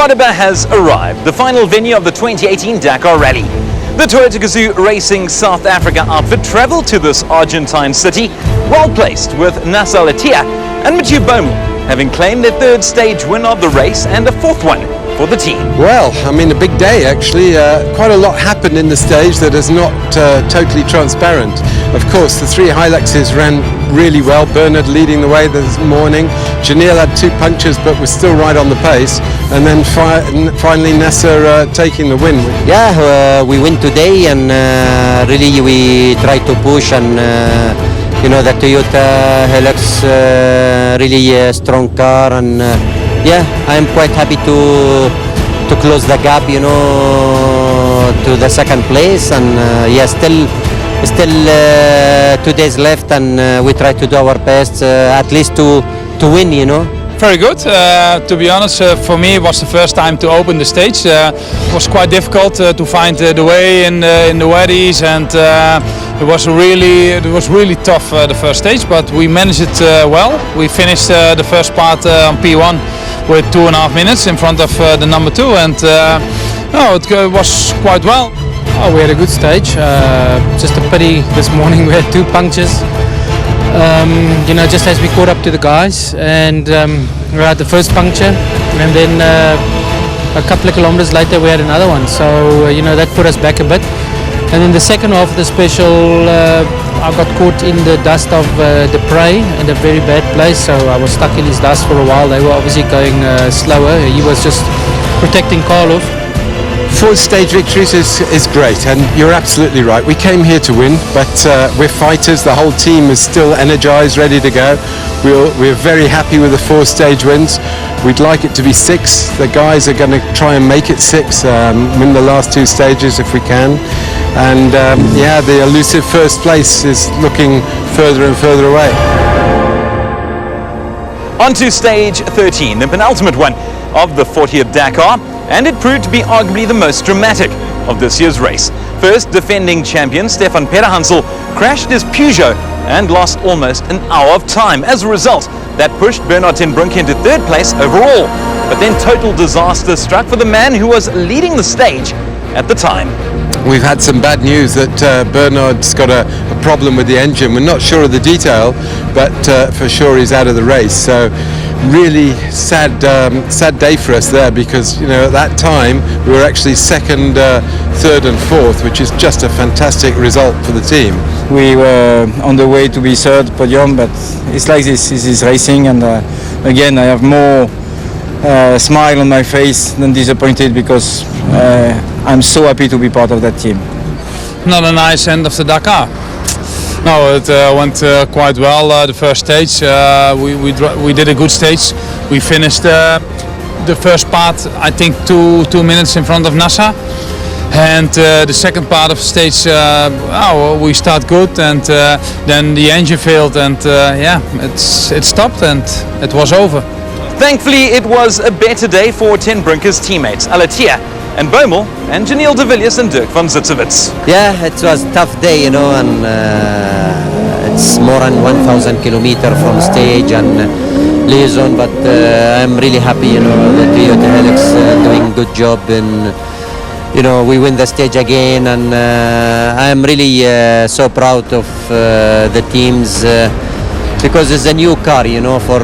Cordoba has arrived, the final venue of the 2018 Dakar Rally. The Toyota Gazoo Racing South Africa outfit travelled to this Argentine city, well placed with Nasa Latia and Mathieu Baumel, having claimed their third stage win of the race and a fourth one for the team. Well, I mean, a big day actually. Quite a lot happened in the stage that is not totally transparent. Of course, the three Hiluxes ran really well. Bernard leading the way this morning. Janelle had two punches but was still right on the pace. And then finally Nasser taking the win. Yeah, we win today, and really we try to push, and you know, the Toyota Hilux really a strong car, and yeah, I'm quite happy to close the gap, you know, to the second place, and yeah, still 2 days left, and we try to do our best at least to win, you know. Very good. To be honest, for me it was the first time to open the stage. It was quite difficult to find the way in the waddies, and it was really tough the first stage, but we managed it well. We finished the first part on P1 with 2.5 minutes in front of the number 2, and it was quite well. Oh, we had a good stage. Just a pity this morning we had two punctures. You know, just as we caught up to the guys, and we had the first puncture, and then a couple of kilometers later we had another one, so you know, that put us back a bit. And in the second half of the special, I got caught in the dust of the prey in a very bad place, so I was stuck in his dust for a while. They were obviously going slower. He was just protecting Karloff. Fourth stage victories is great, and you're absolutely right. We came here to win, but we're fighters. The whole team is still energized, ready to go. We're very happy with the 4 stage wins. We'd like it to be 6. The guys are going to try and make it 6, win the last 2 stages if we can. And yeah, the elusive first place is looking further and further away. On to stage 13, the penultimate one of the 40th Dakar, and it proved to be arguably the most dramatic of this year's race. First, defending champion Stefan Perhansel crashed his Peugeot and lost almost an hour of time. As a result, that pushed Bernard ten Brinck into 3rd place overall. But then total disaster struck for the man who was leading the stage at the time. We've had some bad news that Bernard's got a problem with the engine. We're not sure of the detail, but for sure he's out of the race. So really sad day for us there, because you know, at that time we were actually 2nd, 3rd and 4th, which is just a fantastic result for the team. We were on the way to be 3rd podium, but it's like this is racing, and again I have more smile on my face than disappointed, because I'm so happy to be part of that team. Not a nice end of the Dakar. No, it went quite well. The first stage, we did a good stage. We finished the first part, I think, two minutes in front of NASA, and the second part of the stage, we start good, and then the engine failed, and yeah, it stopped and it was over. Thankfully, it was a better day for ten Brink's teammates, Alatia and Baumel, and Janelle de Villiers and Dirk van Zitzewitz. Yeah, it was a tough day, you know, and it's more than 1,000 kilometers from stage and liaison, but I'm really happy, you know, the Toyota Hilux doing a good job, and you know, we win the stage again, and I'm really so proud of the teams, because it's a new car, you know, for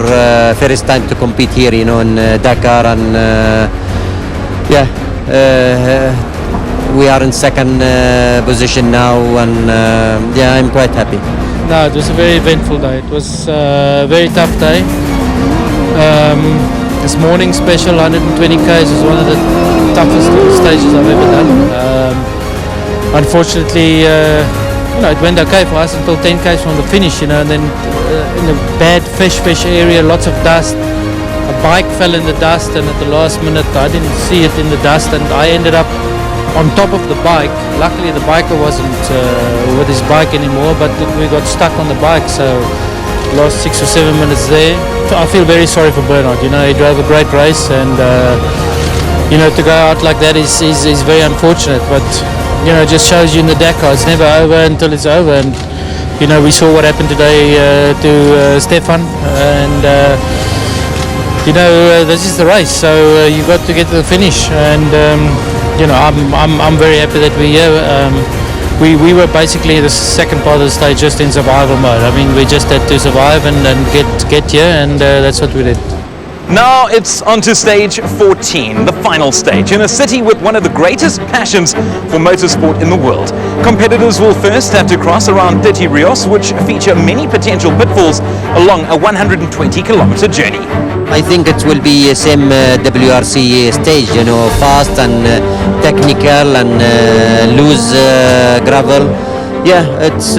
first time to compete here, you know, in Dakar, and yeah, we are in 2nd position now, and yeah, I'm quite happy. No, it was a very eventful day. It was a very tough day. This morning special 120 k's was one of the toughest stages I've ever done. Unfortunately, you know, it went okay for us until 10 k's from the finish, you know, and then in a bad fish area, lots of dust. A bike fell in the dust, and at the last minute I didn't see it in the dust, and I ended up on top of the bike. Luckily the biker wasn't with his bike anymore, but we got stuck on the bike, so lost 6 or 7 minutes there. I feel very sorry for Bernard, you know, he drove a great race, and you know, to go out like that is very unfortunate, but you know, it just shows you in the Dakar, it's never over until it's over, and you know, we saw what happened today to Stefan, and this is the race, so you got to get to the finish, and I'm very happy that we're here. We were basically the second part of the stage just in survival mode. I mean, we just had to survive and get here, and that's what we did. Now it's on to stage 14, the final stage, in a city with one of the greatest passions for motorsport in the world. Competitors will first have to cross around 30 rios, which feature many potential pitfalls along a 120-kilometer journey. I think it will be the same WRC stage, fast and technical and loose gravel. Yeah, it's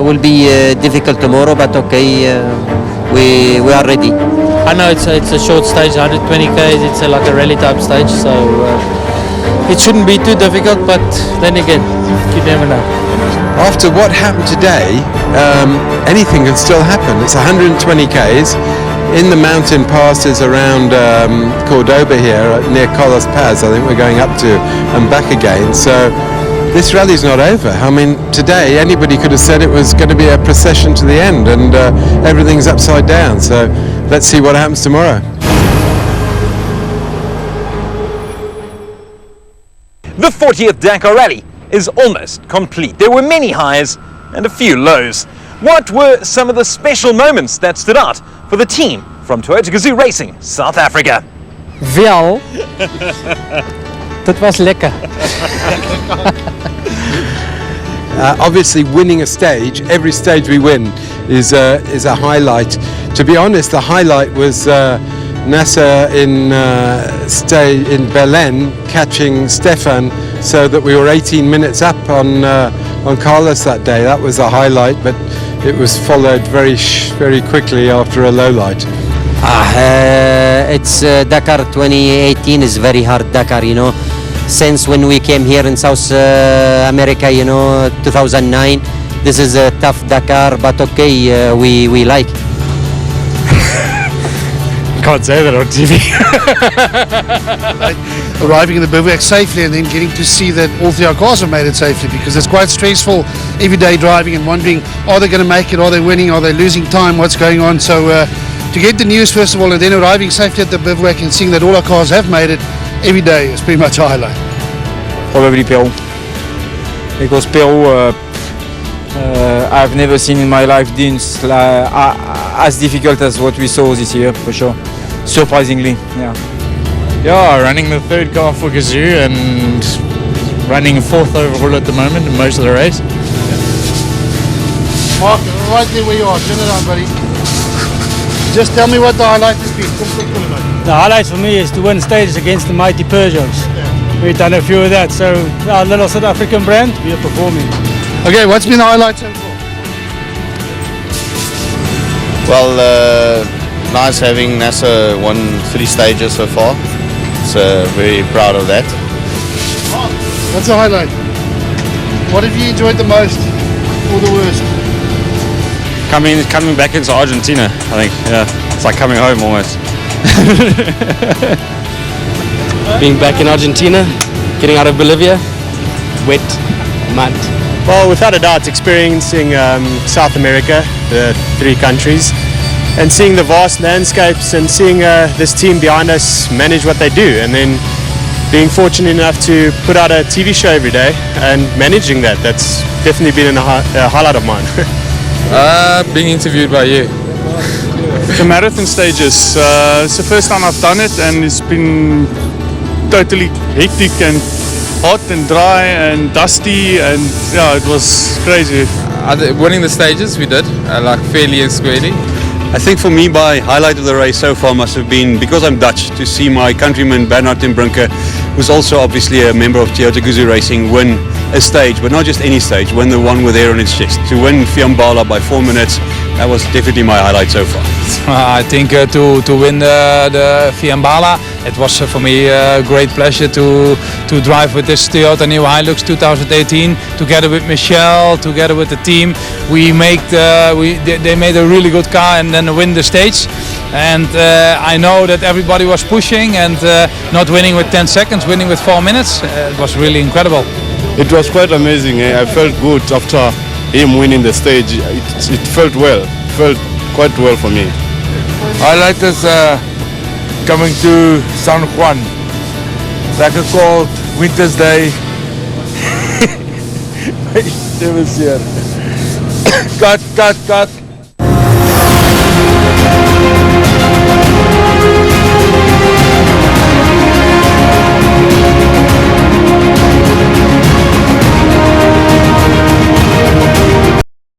will be difficult tomorrow, but okay, we are ready. I know it's a short stage, 120 k's. It's like a rally type stage, so it shouldn't be too difficult. But then again, you never know. After what happened today, anything can still happen. It's 120 k's in the mountain passes around Cordoba here, near Carlos Paz. I think we're going up to and back again. So this rally's not over. I mean, today anybody could have said it was going to be a procession to the end, and everything's upside down. So let's see what happens tomorrow. The 40th Dakar Rally is almost complete. There were many highs and a few lows. What were some of the special moments that stood out for the team from Toyota Gazoo Racing, South Africa? Wel, dit was lekker. Obviously, winning a stage, every stage we win is a highlight. To be honest, the highlight was Nasser in Berlin catching Stefan, so that we were 18 minutes up on Carlos that day. That was a highlight, but it was followed very quickly after a low light. It's Dakar 2018 is very hard Dakar, Since when we came here in South America, 2009, this is a tough Dakar, but okay, we like. Can't say that on TV. Arriving in the bivouac safely and then getting to see that all three of our cars have made it safely, because it's quite stressful every day driving and wondering, are they going to make it, are they winning, are they losing time, what's going on. So to get the news first of all, and then arriving safely at the bivouac and seeing that all our cars have made it every day is pretty much a highlight. Probably Peru, because Peru I've never seen in my life dunes as difficult as what we saw this year, for sure. Surprisingly, yeah. Yeah, running the third car for Gazoo and running fourth overall at the moment in most of the race. Mark, right there where you are, turn around, buddy. Just tell me what the highlight has been. The highlight for me is to win stages against the mighty Peugeots. Yeah. We've done a few of that, so our little South African brand, we are performing. Okay, what's been the highlight so far? Well, nice having NASA won 3 stages so far. So very proud of that. What's the highlight? What have you enjoyed the most or the worst? Coming back into Argentina, I think. Yeah, it's like coming home almost. Being back in Argentina, getting out of Bolivia, wet, mud. Well, without a doubt, experiencing South America, the 3 countries, and seeing the vast landscapes and seeing this team behind us manage what they do, and then being fortunate enough to put out a TV show every day and managing that, that's definitely been a highlight of mine. Being interviewed by you. The marathon stages, it's the first time I've done it, and it's been totally hectic and hot and dry and dusty, and yeah, it was crazy. Winning the stages, we did, like fairly and squarely. I think for me, my highlight of the race so far must have been, because I'm Dutch, to see my countryman Bernard ten Brinke, who's also obviously a member of Toyota Gazoo Racing, win a stage, but not just any stage, win the one with air on its chest. To win Fiambala by 4 minutes, that was definitely my highlight so far. I think to win the Fiambala, it was for me a great pleasure to drive with this Toyota New Hilux 2018 together with Michelle, together with the team. They made a really good car and then win the stage. And I know that everybody was pushing and not winning with 10 seconds, winning with 4 minutes. It was really incredible. It was quite amazing. I felt good after him winning the stage. It felt well, quite well for me. Highlight is coming to San Juan. Like a cold winter's day. Never see it. Cut.